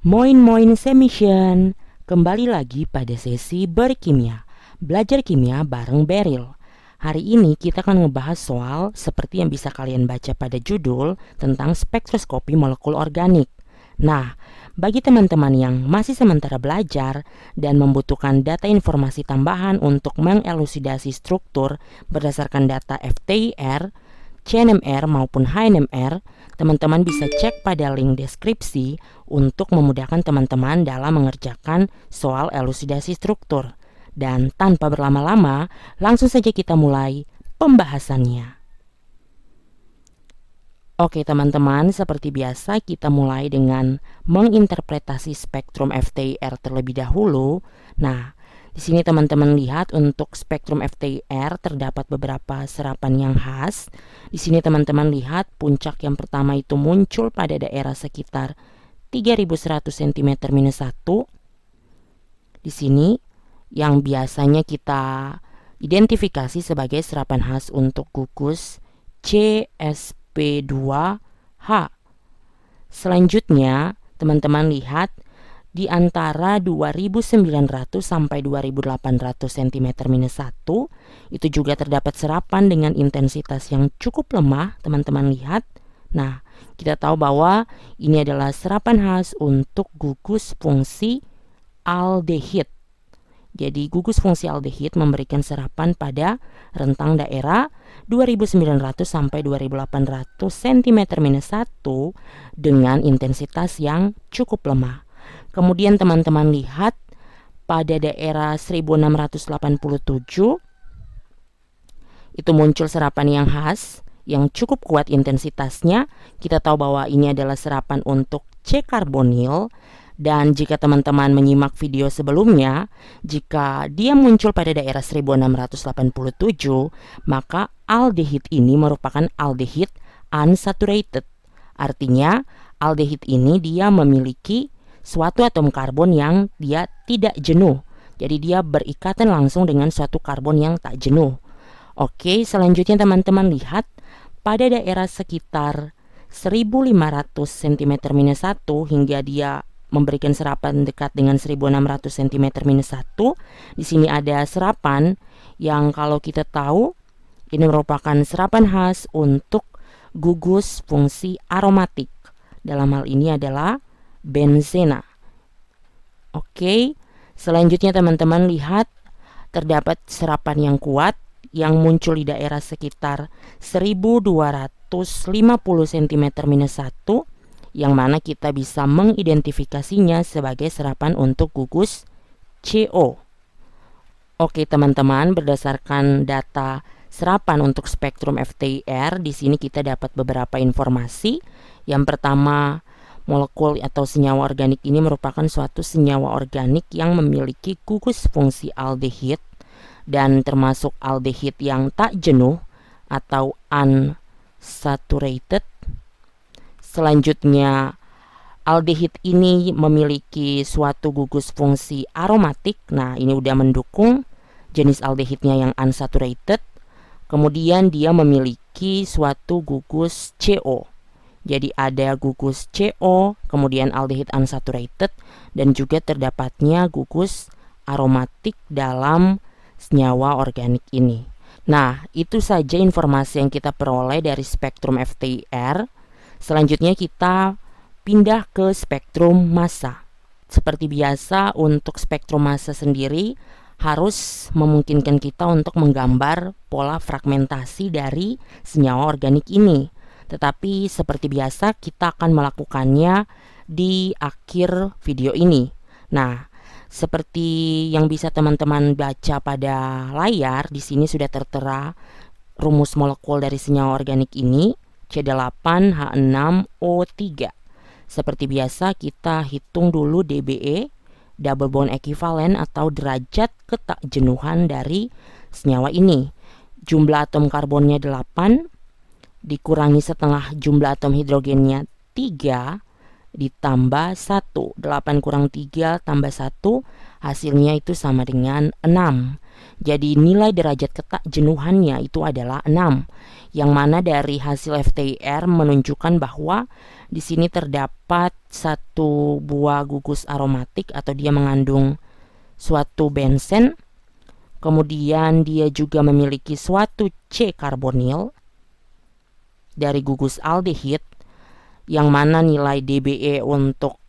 Moin moin semission, kembali lagi pada sesi berkimia, belajar kimia bareng Beryl. Hari ini kita akan ngebahas soal seperti yang bisa kalian baca pada judul tentang spektroskopi molekul organik. Nah, bagi teman-teman yang masih sementara belajar dan membutuhkan data informasi tambahan untuk mengelusidasi struktur berdasarkan data FTIR, CNMR maupun HNMR, teman-teman bisa cek pada link deskripsi untuk memudahkan teman-teman dalam mengerjakan soal elusidasi struktur. Dan tanpa berlama-lama, langsung saja kita mulai pembahasannya. Oke teman-teman, seperti biasa kita mulai dengan menginterpretasi spektrum FTIR terlebih dahulu. Nah, di sini teman-teman lihat untuk spektrum FTIR terdapat beberapa serapan yang khas. Di sini teman-teman lihat puncak yang pertama itu muncul pada daerah sekitar 3100 cm-1. Di sini yang biasanya kita identifikasi sebagai serapan khas untuk gugus CsP2H. Selanjutnya, teman-teman lihat di antara 2900 sampai 2800 cm-1 itu juga terdapat serapan dengan intensitas yang cukup lemah, teman-teman lihat. Nah, kita tahu bahwa ini adalah serapan khas untuk gugus fungsi aldehid. Jadi gugus fungsi aldehid memberikan serapan pada rentang daerah 2900 sampai 2800 cm-1 dengan intensitas yang cukup lemah. Kemudian teman-teman lihat pada daerah 1687 itu muncul serapan yang khas yang cukup kuat intensitasnya. Kita tahu bahwa ini adalah serapan untuk C-karbonil. Dan jika teman-teman menyimak video sebelumnya, jika dia muncul pada daerah 1687, maka aldehid ini merupakan aldehid unsaturated. Artinya aldehid ini dia memiliki suatu atom karbon yang dia tidak jenuh. Jadi dia berikatan langsung dengan suatu karbon yang tak jenuh. Oke, selanjutnya teman-teman lihat pada daerah sekitar 1500 cm-1 hingga dia memberikan serapan dekat dengan 1600 cm-1. Di sini ada serapan yang kalau kita tahu ini merupakan serapan khas untuk gugus fungsi aromatik. Dalam hal ini adalah benzena. Oke, selanjutnya teman-teman lihat terdapat serapan yang kuat yang muncul di daerah sekitar 1250 cm-1 yang mana kita bisa mengidentifikasinya sebagai serapan untuk gugus CO. Oke teman-teman, berdasarkan data serapan untuk spektrum FTIR, di sini kita dapat beberapa informasi. Yang pertama, molekul atau senyawa organik ini merupakan suatu senyawa organik yang memiliki gugus fungsi aldehid dan termasuk aldehid yang tak jenuh atau unsaturated. Selanjutnya, aldehid ini memiliki suatu gugus fungsi aromatik. Nah, ini udah mendukung jenis aldehidnya yang unsaturated. Kemudian dia memiliki suatu gugus CO. Jadi ada gugus CO, kemudian aldehid unsaturated, dan juga terdapatnya gugus aromatik dalam senyawa organik ini. Nah, itu saja informasi yang kita peroleh dari spektrum FTIR. Selanjutnya kita pindah ke spektrum massa. Seperti biasa untuk spektrum massa sendiri harus memungkinkan kita untuk menggambar pola fragmentasi dari senyawa organik ini. Tetapi seperti biasa kita akan melakukannya di akhir video ini. Nah, seperti yang bisa teman-teman baca pada layar, di sini sudah tertera rumus molekul dari senyawa organik ini, C8H6O3. Seperti biasa kita hitung dulu DBE, double bond equivalent atau derajat ketakjenuhan dari senyawa ini. Jumlah atom karbonnya 8 dikurangi setengah jumlah atom hidrogennya 3 ditambah 1. 8 kurang 3 tambah 1 hasilnya itu sama dengan 6. Jadi nilai derajat ketak jenuhannya itu adalah 6. Yang mana dari hasil FTIR menunjukkan bahwa di sini terdapat satu buah gugus aromatik atau dia mengandung suatu bensen. Kemudian dia juga memiliki suatu C-karbonil dari gugus aldehid, yang mana nilai DBE untuk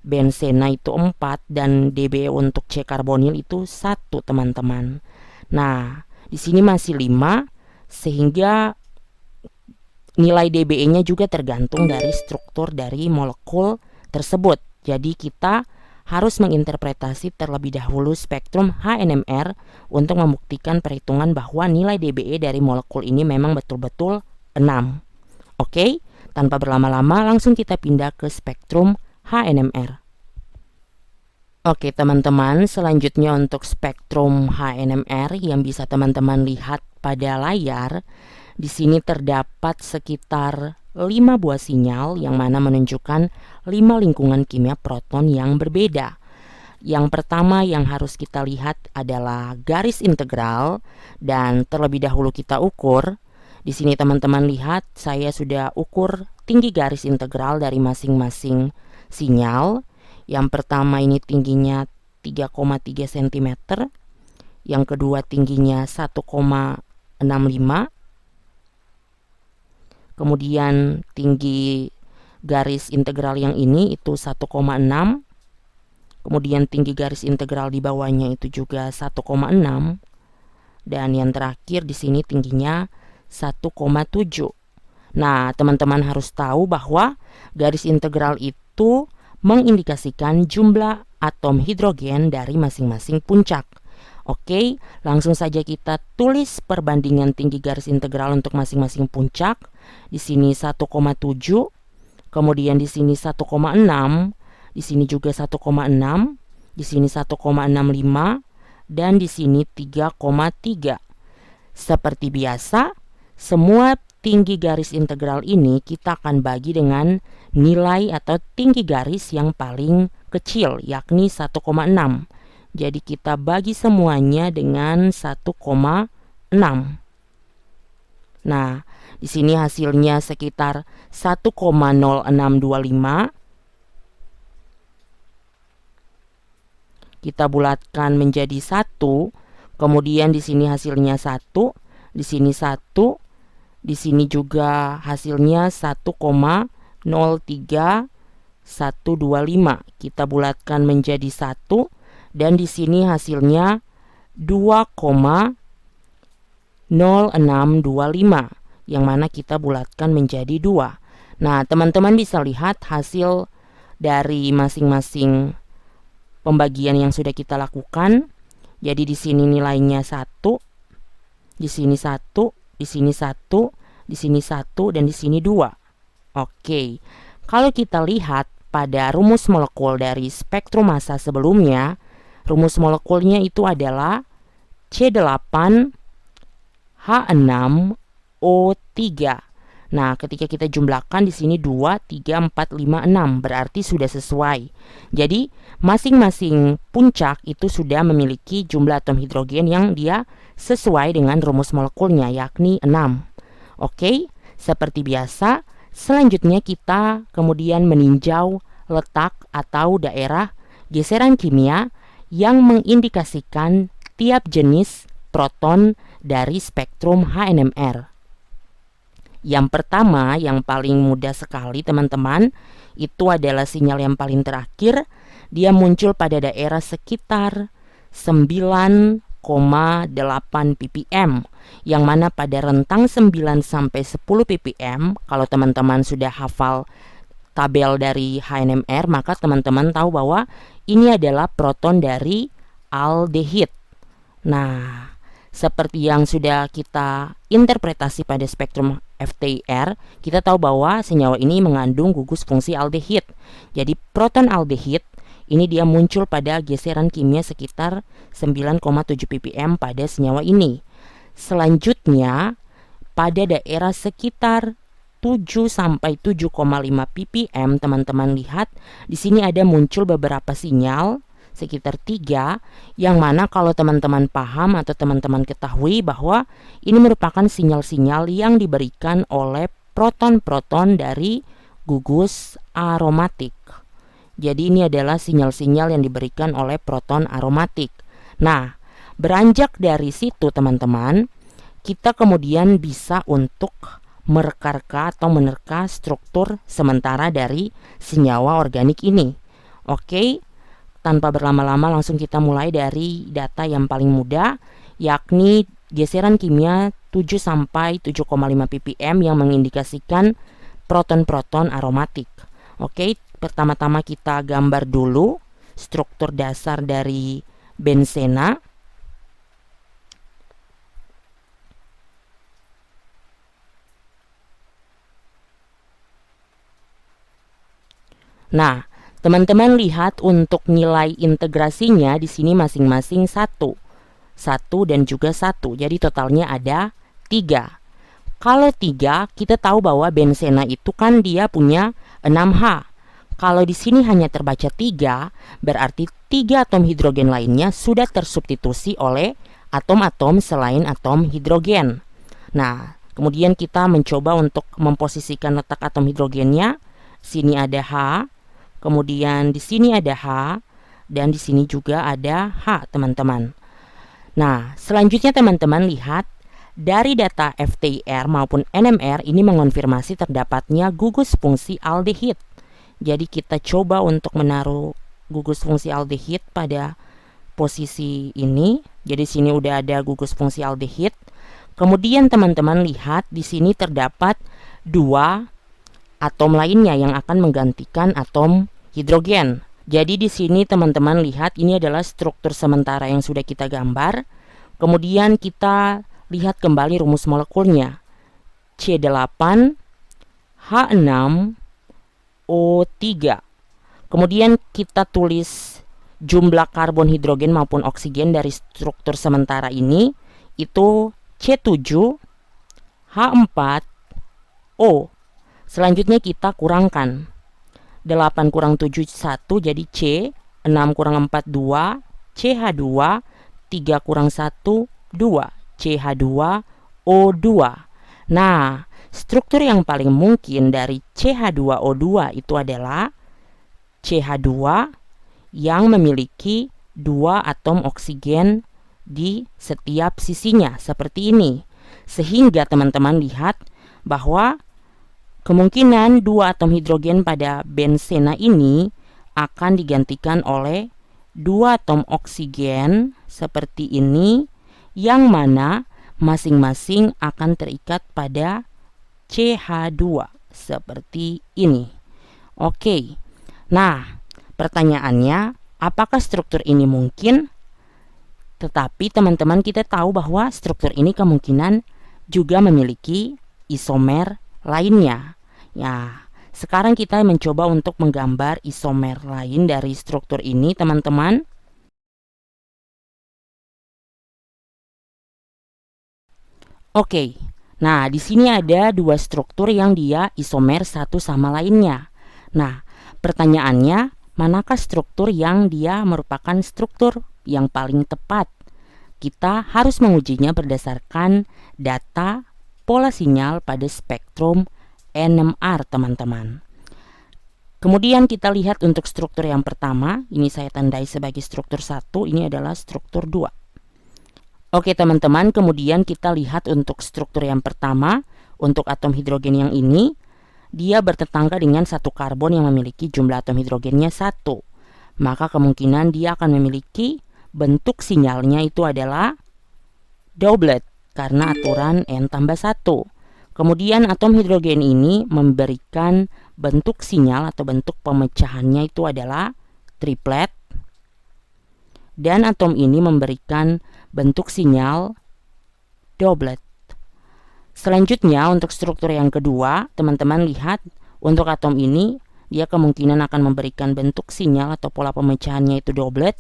bensena itu 4 dan DBE untuk C-karbonil itu 1, teman-teman. Nah, di sini masih 5, sehingga nilai DBE-nya juga tergantung dari struktur dari molekul tersebut. Jadi kita harus menginterpretasi terlebih dahulu spektrum HNMR untuk membuktikan perhitungan bahwa nilai DBE dari molekul ini memang betul-betul 6. Oke, tanpa berlama-lama langsung kita pindah ke spektrum HNMR. Oke teman-teman, selanjutnya untuk spektrum HNMR yang bisa teman-teman lihat pada layar, di sini terdapat sekitar 5 buah sinyal yang mana menunjukkan 5 lingkungan kimia proton yang berbeda. Yang pertama yang harus kita lihat adalah garis integral, dan terlebih dahulu kita ukur. Di sini teman-teman lihat saya sudah ukur tinggi garis integral dari masing-masing sinyal. Yang pertama ini tingginya 3,3 cm, yang kedua tingginya 1,65, kemudian tinggi garis integral yang ini itu 1,6, kemudian tinggi garis integral di bawahnya itu juga 1,6, dan yang terakhir di sini tingginya 1,7. Nah, teman-teman harus tahu bahwa garis integral itu mengindikasikan jumlah atom hidrogen dari masing-masing puncak. Oke, langsung saja kita tulis perbandingan tinggi garis integral untuk masing-masing puncak. Di sini 1,7, kemudian di sini 1,6, di sini juga 1,6, di sini 1,65, dan di sini 3,3. Seperti biasa, semua tinggi garis integral ini kita akan bagi dengan nilai atau tinggi garis yang paling kecil, yakni 1,6. Jadi kita bagi semuanya dengan 1,6. Nah, di sini hasilnya sekitar 1,0625. Kita bulatkan menjadi 1, kemudian di sini hasilnya 1, di sini 1, di sini juga hasilnya 1,031125. Kita bulatkan menjadi 1, dan di sini hasilnya 2,0625, yang mana kita bulatkan menjadi 2. Nah, teman-teman bisa lihat hasil dari masing-masing pembagian yang sudah kita lakukan. Jadi di sini nilainya 1, di sini 1, di sini 1, di sini 1, dan di sini 2. Oke, kalau kita lihat pada rumus molekul dari spektrum massa sebelumnya, rumus molekulnya itu adalah C8H6O3. Nah, ketika kita jumlahkan di sini 2, 3, 4, 5, 6, berarti sudah sesuai. Jadi, masing-masing puncak itu sudah memiliki jumlah atom hidrogen yang dia sesuai dengan rumus molekulnya, yakni 6. Oke, seperti biasa, selanjutnya kita kemudian meninjau letak atau daerah geseran kimia yang mengindikasikan tiap jenis proton dari spektrum HNMR. Yang pertama, yang paling mudah sekali teman-teman, itu adalah sinyal yang paling terakhir. Dia muncul pada daerah sekitar 9,8 ppm, yang mana pada rentang 9 sampai 10 ppm, kalau teman-teman sudah hafal tabel dari HNMR, maka teman-teman tahu bahwa ini adalah proton dari aldehid. Nah, seperti yang sudah kita interpretasi pada spektrum FTIR, kita tahu bahwa senyawa ini mengandung gugus fungsi aldehid. Jadi proton aldehid ini dia muncul pada geseran kimia sekitar 9,7 ppm pada senyawa ini. Selanjutnya, pada daerah sekitar 7 sampai 7,5 ppm, teman-teman lihat di sini ada muncul beberapa sinyal sekitar 3, yang mana kalau teman-teman paham atau teman-teman ketahui bahwa ini merupakan sinyal-sinyal yang diberikan oleh proton-proton dari gugus aromatik. Jadi ini adalah sinyal-sinyal yang diberikan oleh proton aromatik. Nah, beranjak dari situ teman-teman, kita kemudian bisa untuk mereka atau menerka struktur sementara dari senyawa organik ini. Oke, tanpa berlama-lama langsung kita mulai dari data yang paling mudah, yakni geseran kimia 7 sampai 7,5 ppm yang mengindikasikan proton-proton aromatik. Oke, pertama-tama kita gambar dulu struktur dasar dari bensena. Nah, teman-teman lihat untuk nilai integrasinya di sini masing-masing 1 dan juga 1. Jadi totalnya ada 3. Kalau 3, kita tahu bahwa bensena itu kan dia punya 6H. Kalau di sini hanya terbaca 3, berarti 3 atom hidrogen lainnya sudah tersubstitusi oleh atom-atom selain atom hidrogen. Nah, kemudian kita mencoba untuk memposisikan letak atom hidrogennya. Sini ada H, kemudian di sini ada H, dan di sini juga ada H, teman-teman. Nah, selanjutnya teman-teman lihat dari data FTIR maupun NMR ini mengonfirmasi terdapatnya gugus fungsi aldehid. Jadi kita coba untuk menaruh gugus fungsi aldehid pada posisi ini. Jadi sini udah ada gugus fungsi aldehid. Kemudian teman-teman lihat di sini terdapat 2 atom lainnya yang akan menggantikan atom hidrogen. Jadi di sini teman-teman lihat ini adalah struktur sementara yang sudah kita gambar. Kemudian kita lihat kembali rumus molekulnya. C8 H6 O3. Kemudian kita tulis jumlah karbon, hidrogen maupun oksigen dari struktur sementara ini itu C7 H4 O. Selanjutnya kita kurangkan. 8 kurang 7 1 jadi C, 6 kurang 4 2, CH2, 3 kurang 1 2, CH2 O2. Nah, struktur yang paling mungkin dari CH2O2 itu adalah CH2 yang memiliki 2 atom oksigen di setiap sisinya seperti ini. Sehingga teman-teman lihat bahwa kemungkinan 2 atom hidrogen pada bensena ini akan digantikan oleh 2 atom oksigen seperti ini, yang mana masing-masing akan terikat pada CH2 seperti ini. Oke. Nah, pertanyaannya, apakah struktur ini mungkin? Tetapi teman-teman kita tahu bahwa struktur ini kemungkinan juga memiliki isomer lainnya. Ya, sekarang kita mencoba untuk menggambar isomer lain dari struktur ini, teman-teman. Oke. Nah, di sini ada 2 struktur yang dia isomer satu sama lainnya. Nah, pertanyaannya, manakah struktur yang dia merupakan struktur yang paling tepat? Kita harus mengujinya berdasarkan data pola sinyal pada spektrum NMR, teman-teman. Kemudian kita lihat untuk struktur yang pertama, ini saya tandai sebagai struktur 1, ini adalah struktur 2. Oke teman-teman, kemudian kita lihat untuk struktur yang pertama, untuk atom hidrogen yang ini, dia bertetangga dengan satu karbon yang memiliki jumlah atom hidrogennya 1. Maka kemungkinan dia akan memiliki bentuk sinyalnya itu adalah doublet, karena aturan N+1. Kemudian atom hidrogen ini memberikan bentuk sinyal atau bentuk pemecahannya itu adalah triplet. Dan atom ini memberikan bentuk sinyal doublet. Selanjutnya untuk struktur yang kedua, teman-teman lihat untuk atom ini dia kemungkinan akan memberikan bentuk sinyal atau pola pemecahannya itu doublet.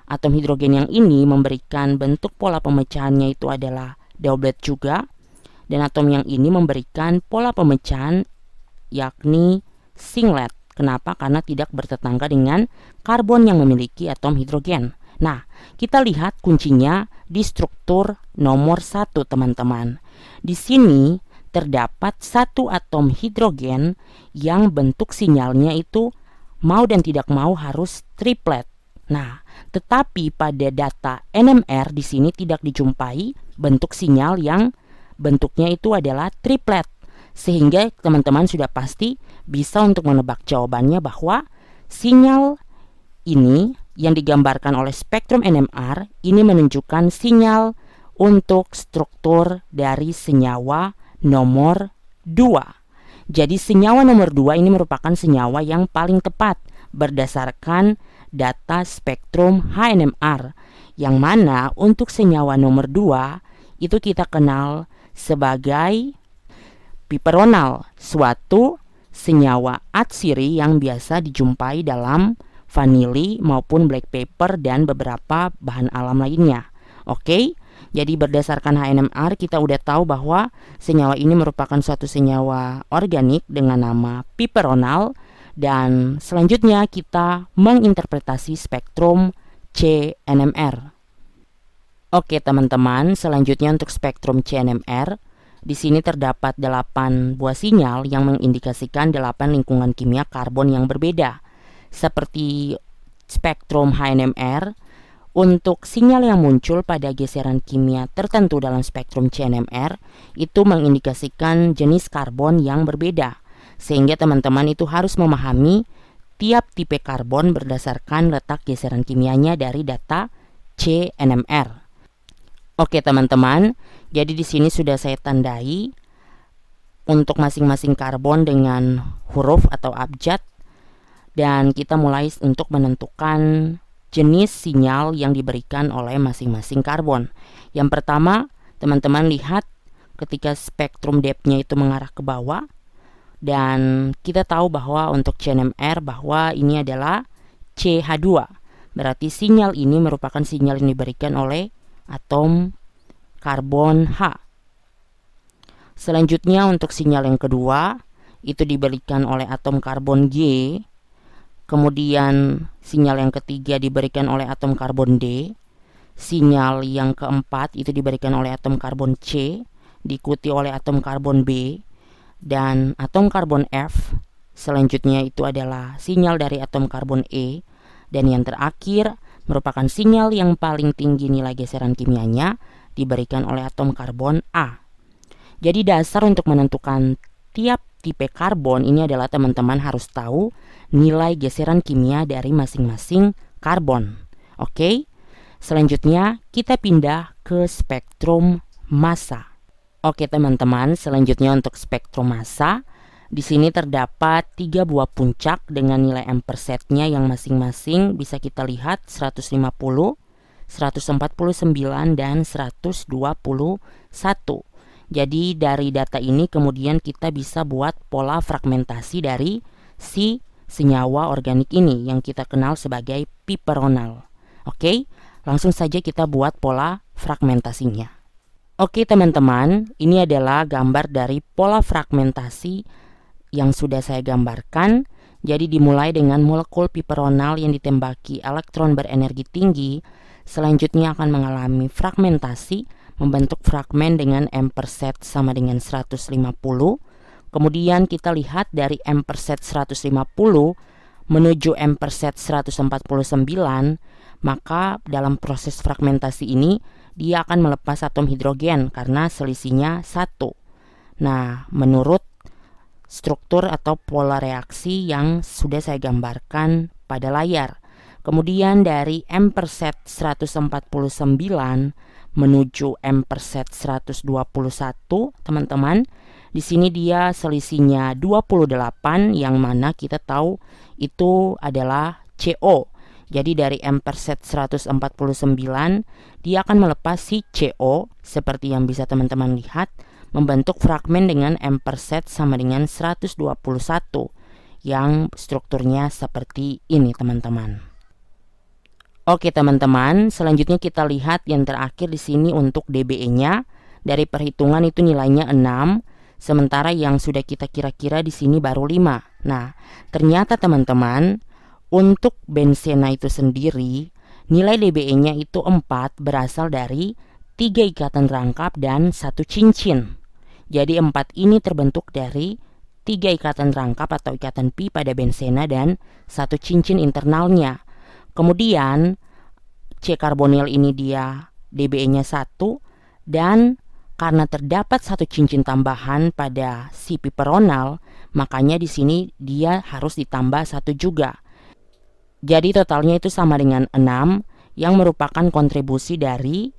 Atom hidrogen yang ini memberikan bentuk pola pemecahannya itu adalah doublet juga. Dan atom yang ini memberikan pola pemecahan yakni singlet. Kenapa? Karena tidak bertetangga dengan karbon yang memiliki atom hidrogen. Nah, kita lihat kuncinya di struktur nomor 1, teman-teman. Di sini terdapat satu atom hidrogen yang bentuk sinyalnya itu mau dan tidak mau harus triplet. Nah, tetapi pada data NMR di sini tidak dijumpai bentuk sinyal yang bentuknya itu adalah triplet. Sehingga teman-teman sudah pasti bisa untuk menebak jawabannya bahwa sinyal ini yang digambarkan oleh spektrum NMR ini menunjukkan sinyal untuk struktur dari senyawa nomor 2. Jadi senyawa nomor 2 ini merupakan senyawa yang paling tepat berdasarkan data spektrum HNMR, yang mana untuk senyawa nomor 2 itu kita kenal sebagai piperonal, suatu senyawa atsiri yang biasa dijumpai dalam vanili maupun black pepper dan beberapa bahan alam lainnya. Oke, jadi berdasarkan HNMR kita udah tahu bahwa senyawa ini merupakan suatu senyawa organik dengan nama piperonal. Dan selanjutnya kita menginterpretasi spektrum CNMR. Oke teman-teman, selanjutnya untuk spektrum CNMR, di sini terdapat 8 buah sinyal yang mengindikasikan 8 lingkungan kimia karbon yang berbeda. Seperti spektrum HNMR, untuk sinyal yang muncul pada geseran kimia tertentu dalam spektrum CNMR, itu mengindikasikan jenis karbon yang berbeda. Sehingga teman-teman itu harus memahami tiap tipe karbon berdasarkan letak geseran kimianya dari data CNMR. Oke teman-teman, jadi di sini sudah saya tandai untuk masing-masing karbon dengan huruf atau abjad, dan kita mulai untuk menentukan jenis sinyal yang diberikan oleh masing-masing karbon. Yang pertama, teman-teman lihat ketika spektrum depth-nya itu mengarah ke bawah, dan kita tahu bahwa untuk CNMR bahwa ini adalah CH2. Berarti sinyal ini merupakan sinyal yang diberikan oleh atom karbon H. Selanjutnya untuk sinyal yang kedua itu diberikan oleh atom karbon G. Kemudian sinyal yang ketiga diberikan oleh atom karbon D. Sinyal yang keempat itu diberikan oleh atom karbon C, diikuti oleh atom karbon B dan atom karbon F. Selanjutnya itu adalah sinyal dari atom karbon E, dan yang terakhir merupakan sinyal yang paling tinggi nilai geseran kimianya diberikan oleh atom karbon A. Jadi dasar untuk menentukan tiap tipe karbon ini adalah teman-teman harus tahu nilai geseran kimia dari masing-masing karbon. Oke, selanjutnya kita pindah ke spektrum massa. Oke teman-teman, selanjutnya untuk spektrum massa, di sini terdapat 3 buah puncak dengan nilai ampersetnya yang masing-masing bisa kita lihat 150, 149 dan 121. Jadi dari data ini kemudian kita bisa buat pola fragmentasi dari si senyawa organik ini yang kita kenal sebagai piperonal. Oke, langsung saja kita buat pola fragmentasinya. Oke teman-teman, ini adalah gambar dari pola fragmentasi yang sudah saya gambarkan. Jadi dimulai dengan molekul piperonal yang ditembaki elektron berenergi tinggi, selanjutnya akan mengalami fragmentasi, membentuk fragmen dengan amperset sama dengan 150. Kemudian kita lihat dari amperset 150 menuju amperset 149, maka dalam proses fragmentasi ini dia akan melepas atom hidrogen karena selisihnya 1. Nah, menurut struktur atau pola reaksi yang sudah saya gambarkan pada layar. Kemudian dari amperset 149 menuju amperset 121, teman-teman, di sini dia selisihnya 28, yang mana kita tahu itu adalah CO. Jadi dari amperset 149 dia akan melepas si CO seperti yang bisa teman-teman lihat, membentuk fragmen dengan amperset sama dengan 121 yang strukturnya seperti ini teman-teman. Oke teman-teman, selanjutnya kita lihat yang terakhir di sini untuk dBe-nya. Dari perhitungan itu nilainya 6, sementara yang sudah kita kira-kira di sini baru 5. Nah, ternyata teman-teman, untuk bensena itu sendiri, nilai dBe-nya itu 4 berasal dari 3 ikatan rangkap dan 1 cincin. Jadi 4 ini terbentuk dari 3 ikatan rangkap atau ikatan pi pada bensena dan 1 cincin internalnya. Kemudian C karbonil ini dia dBe-nya 1, dan karena terdapat 1 cincin tambahan pada si piperonal, makanya di sini dia harus ditambah 1 juga. Jadi totalnya itu sama dengan 6, yang merupakan kontribusi dari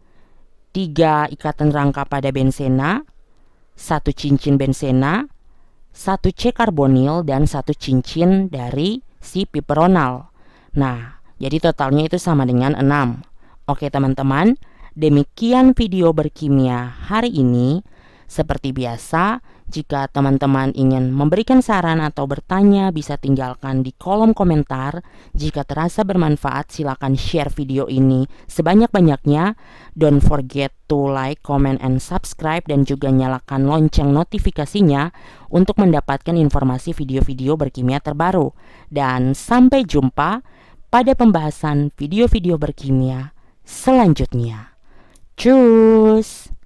3 ikatan rangka pada bensena, 1 cincin bensena, 1 C karbonil, dan 1 cincin dari si piperonal. Nah, jadi totalnya itu sama dengan 6. Oke teman-teman, demikian video berkimia hari ini. Seperti biasa, jika teman-teman ingin memberikan saran atau bertanya, bisa tinggalkan di kolom komentar. Jika terasa bermanfaat, silakan share video ini sebanyak-banyaknya. Don't forget to like, comment, and subscribe, dan juga nyalakan lonceng notifikasinya untuk mendapatkan informasi video-video berkimia terbaru. Dan sampai jumpa pada pembahasan video-video berkimia selanjutnya. Cus!